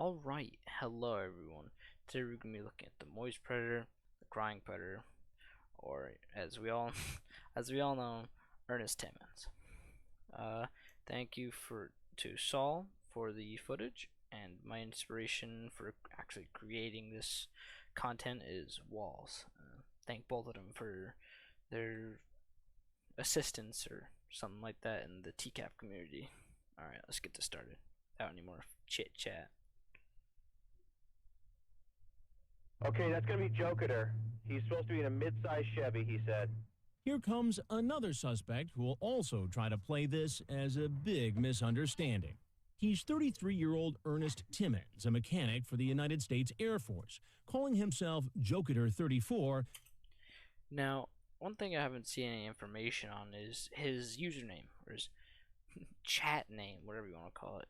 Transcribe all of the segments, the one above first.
Alright, hello everyone. Today we're going to be looking at the moist predator, the crying predator, or as we all know, Ernest Timmons. Thank you to Saul for the footage, and my inspiration for actually creating this content is Walls. Thank both of them for their assistance or something like that in the TCAP community. Alright, let's get this started. Without any more chit chat. Okay, that's gonna be Joker. He's supposed to be in a mid-sized Chevy, he said. Here comes another suspect who will also try to play this as a big misunderstanding. He's 33-year-old Ernest Timmons, a mechanic for the United States Air Force, calling himself Joker 34. Now, one thing I haven't seen any information on is his username, or his chat name, whatever you want to call it.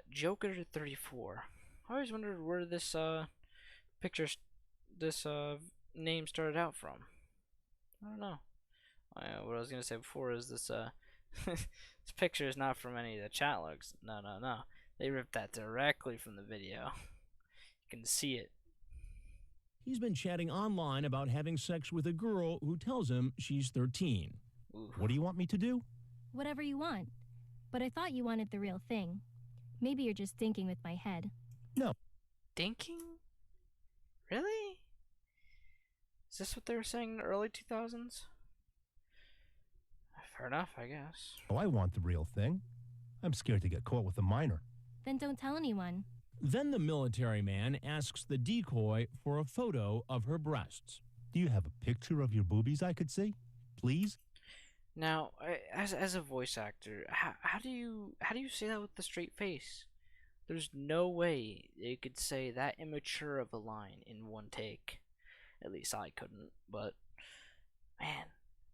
Joker 34. I always wondered where this name started out from. I don't know. What I was gonna say before is this this picture is not from any of the chat logs. No. They ripped that directly from the video. You can see it. He's been chatting online about having sex with a girl who tells him she's 13. Ooh. What do you want me to do? Whatever you want. But I thought you wanted the real thing. Maybe you're just thinking with my head. No. Thinking? Really? Is this what they were saying in the early 2000s? Fair enough, I guess. Oh, I want the real thing. I'm scared to get caught with a minor. Then don't tell anyone. Then the military man asks the decoy for a photo of her breasts. Do you have a picture of your boobies I could see? Please? Now, as a voice actor, how do you say that with a straight face? There's no way they could say that immature of a line in one take. At least I couldn't. But man,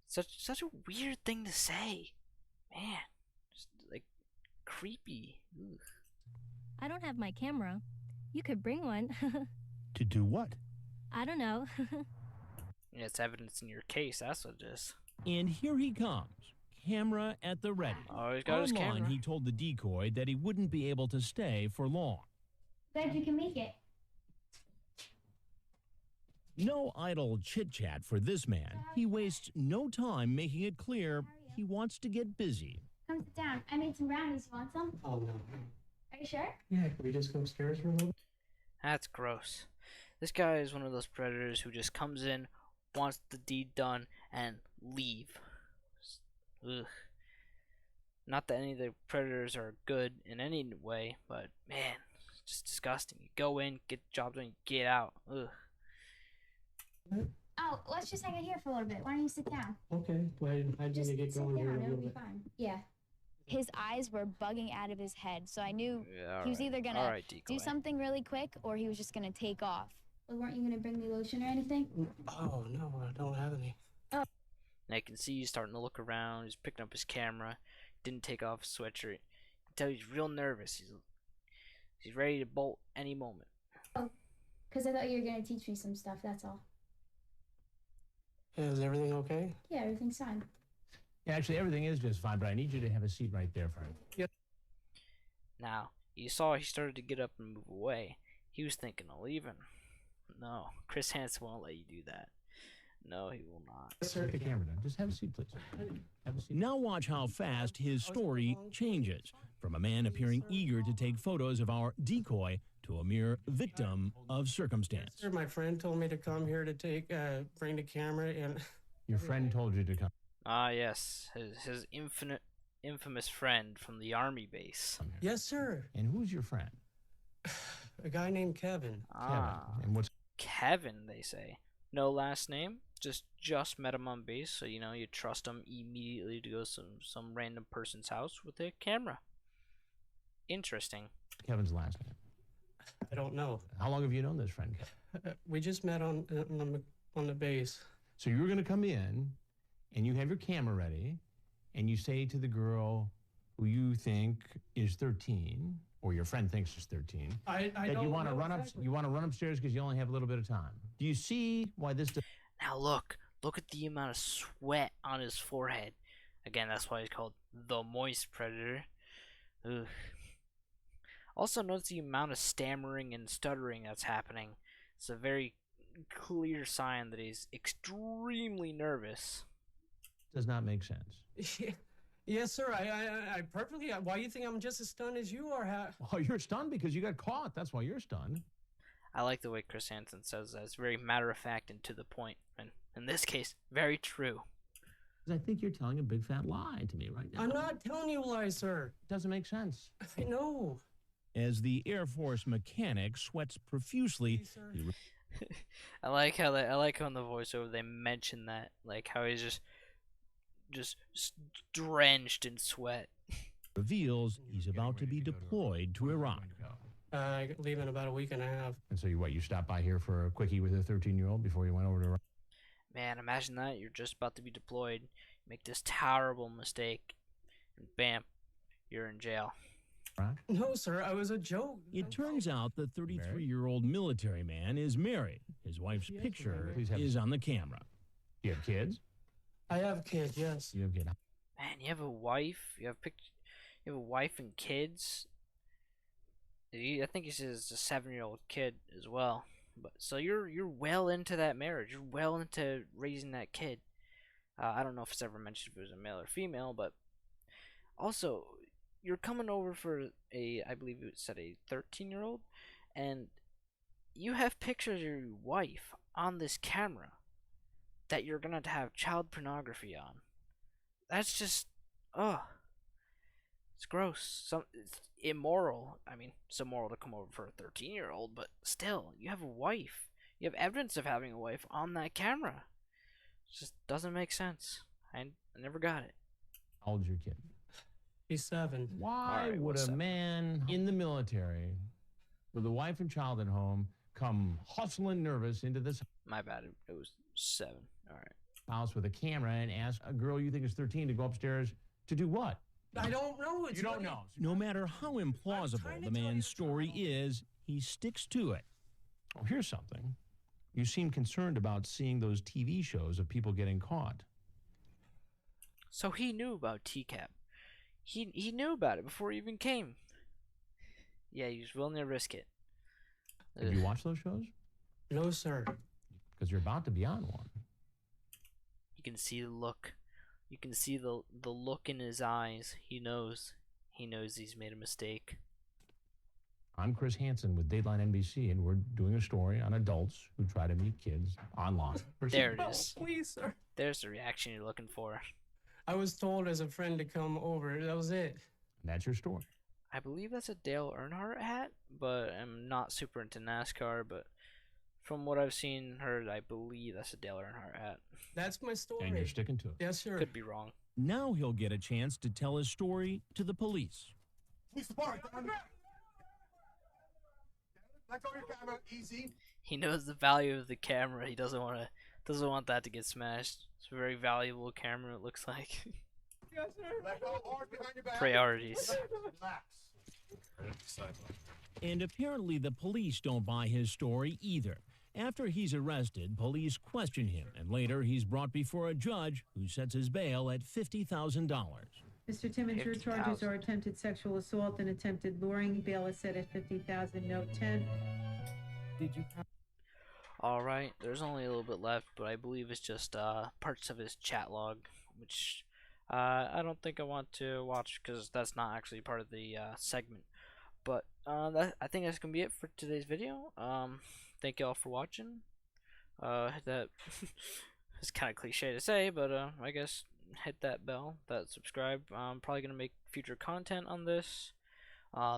such a weird thing to say. Man, just like creepy. Ugh. I don't have my camera. You could bring one. To do what? I don't know. Yeah, it's evidence in your case. That's what it is. And here he comes, camera at the ready. Oh, he's got his Online, camera. he told the decoy that he wouldn't be able to stay for long. Glad you can make it. No idle chit-chat for this man. He wastes no time making it clear he wants to get busy. Come sit down. I made some brownies. You want some? Oh, no. Are you sure? Yeah, can we just go upstairs for a little? That's gross. This guy is one of those predators who just comes in, wants the deed done, and leave. Ugh. Not that any of the predators are good in any way, but man, it's just disgusting. You go in, get the job done, you get out. Ugh. Oh, let's just hang out here for a little bit. Why don't you sit down? Okay, well, I need Just to get sit going here in down. a It'll little be bit. fine. Yeah. His eyes were bugging out of his head, so I knew Yeah, he was either gonna Alright, decoy. do something really quick or he was just gonna take off. Well, weren't you gonna bring me lotion or anything? Oh, no, I don't have any. And I can see he's starting to look around. He's picking up his camera. Didn't take off his sweatshirt. You can tell he's real nervous. He's ready to bolt any moment. Because I thought you were gonna teach me some stuff, that's all. Yeah, is everything okay? Yeah, everything's fine. Yeah, actually, everything is just fine, but I need you to have a seat right there, friend. Now, you saw he started to get up and move away. He was thinking of leaving. No, Chris Hansen won't let you do that. No, he will not. Yes, sir. Put the camera down. Just have a seat, please. Have a seat. Now watch how fast his story changes, from a man appearing eager to take photos of our decoy to a mere victim of circumstance. Sir, my friend told me to come here to bring the camera and... Your friend told you to come. Ah, yes, his infamous friend from the army base. Yes, sir. And who's your friend? A guy named Kevin. Ah, Kevin. And what's Kevin, they say. No last name. Just met him on base, so you know you trust him immediately to go to some random person's house with a camera. Interesting. Kevin's last name? I don't know. How long have you known this friend, Kevin? We just met on the base. So you're going to come in, and you have your camera ready, and you say to the girl who you think is 13, or your friend thinks is 13, I that don't you want to know run up, exactly. you want to run upstairs because you only have a little bit of time. Do you see why this? Now look at the amount of sweat on his forehead. Again, that's why he's called the moist predator. Ugh. Also, notice the amount of stammering and stuttering that's happening. It's a very clear sign that he's extremely nervous. Does not make sense. Yes, sir. I perfectly. Why do you think I'm just as stunned as you are? Oh, you're stunned because you got caught. That's why you're stunned. I like the way Chris Hansen says that. It's very matter of fact and to the point. And in this case, very true. I think you're telling a big fat lie to me right now. I'm not telling you lies, sir. Doesn't make sense. I know. As the Air Force mechanic sweats profusely, he I like how in the voiceover they mention that, like how he's just drenched in sweat. reveals he's about to be deployed to Iraq. I leave in about a week and a half. And so you stopped by here for a quickie with a 13-year-old before you went over to Iraq? Man, imagine that. You're just about to be deployed, make this terrible mistake, and bam, you're in jail. No, sir, I was a joke. It turns out the 33-year-old military man is married. His wife's picture is on the camera. You have kids? I have kids, yes. You have kids. Man, you have a wife. You have a wife and kids. I think he says it's a 7-year-old kid as well. But so you're well into that marriage. You're well into raising that kid. I don't know if it's ever mentioned if it was a male or female, but also you're coming over for I believe it said a 13-year-old, and you have pictures of your wife on this camera that you're gonna have child pornography on. That's just, it's gross. It's immoral. I mean, it's immoral to come over for a 13-year-old, but still, you have a wife. You have evidence of having a wife on that camera. It just doesn't make sense. I never got it. How old's your kid? He's 7. Why would a man in the military with a wife and child at home come hustling nervous into this My bad. It was 7. All right. house with a camera and ask a girl you think is 13 to go upstairs to do what? I don't know. You don't know. No matter how implausible the man's story is, he sticks to it. Oh, here's something. You seem concerned about seeing those TV shows of people getting caught. So he knew about TCAP. He knew about it before he even came. Yeah, he was willing to risk it. Did you watch those shows? No, sir. Because you're about to be on one. You can see the look. You can see the look in his eyes. He knows. He knows he's made a mistake. I'm Chris Hansen with Dateline NBC, and we're doing a story on adults who try to meet kids online. There it is. Please, sir. There's the reaction you're looking for. I was told as a friend to come over. That was it. And that's your story. I believe that's a Dale Earnhardt hat, but I'm not super into NASCAR, but from what I've seen and heard, I believe that's a Dale Earnhardt hat. That's my story. And you're sticking to it. Yes, sir. Could be wrong. Now he'll get a chance to tell his story to the police. Let go of your camera, easy. He knows the value of the camera. He doesn't want that to get smashed. It's a very valuable camera, it looks like. Yes, sir. Let go hard behind your back. Priorities. Relax. And apparently the police don't buy his story either. After he's arrested, police question him, and later he's brought before a judge who sets his bail at $50,000. Mr. Timmons, your charges are attempted sexual assault and attempted luring. Bail is set at $50,000, note 10. Did you? Alright, there's only a little bit left, but I believe it's just parts of his chat log, which I don't think I want to watch because that's not actually part of the segment. But I think that's going to be it for today's video. Thank you all for watching. Hit that, it's kind of cliche to say, but I guess hit that bell, that subscribe. I'm probably going to make future content on this.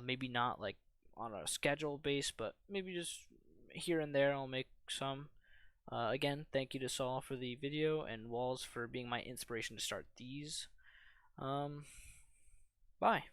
Maybe not like on a schedule base, but maybe just here and there I'll make some. Again, thank you to Saul for the video and Walls for being my inspiration to start these. Bye.